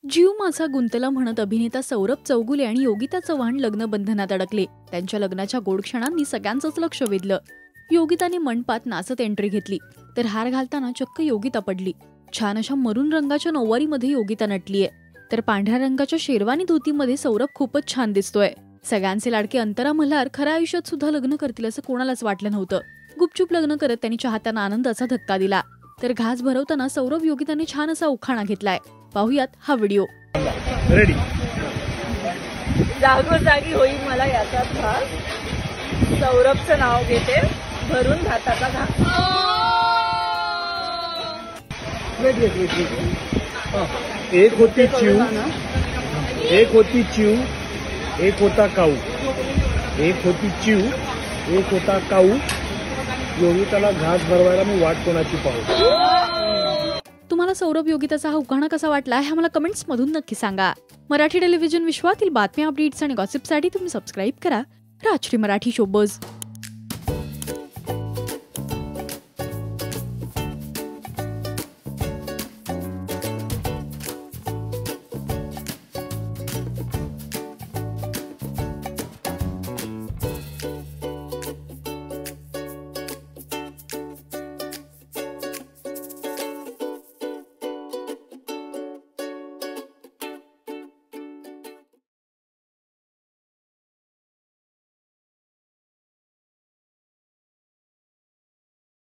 जीव माझा गुंतला म्हणत अभिनेता सौरभ चौगुले आणि योगिता चव्हाण लग्न बंधनात अडकले। त्यांच्या लग्नाच्या गोड क्षणांनी सगळ्यांचंच लक्ष वेधलं। योगिताने मंडपात नाचत एंट्री घेतली तर हार घालताना चक्क योगिता पडली। छान अशा मरून रंगाच्या नऊवारीमध्ये योगिता नटलीये तर पांढऱ्या रंगाच्या शेरवानी धोतीमध्ये सौरभ खूपच छान दिसतोय। सगळ्यांचे लाडके अंतरा मल्हार खऱ्या आयुष्यात सुद्धा लग्न करतील असं कोणालाच वाटलं नव्हतं। गुपचूप लग्न करत त्यांनी चाहत्यांना आनंदाचा धक्का दिला। तर घास भरवताना सौरभ योगिताने छान असा उखाणा घेतलाय। पाहुयात हा व्हिडिओ। रेडी। जागोजागी होईल मला याचा भाग, सौरभचं नाव घेते, भरून घाताचा घास। एक होती चिव, एक होती चिव, एक होता काऊ। एक होती चिव, एक होता काऊ। योगिताला घास भरवायला मी वाट कोणाची पाहू। तुम्हाला सौरभ योगिताचा हा उखाणा कसा वाटला हे आम्हाला कमेंट्स मधून नक्की सांगा। मराठी टेलिव्हिजन विश्वातील बातम्या, अपडेट्स आणि गॉसिपसाठी तुम्ही सबस्क्राईब करा राजश्री मराठी शोबज।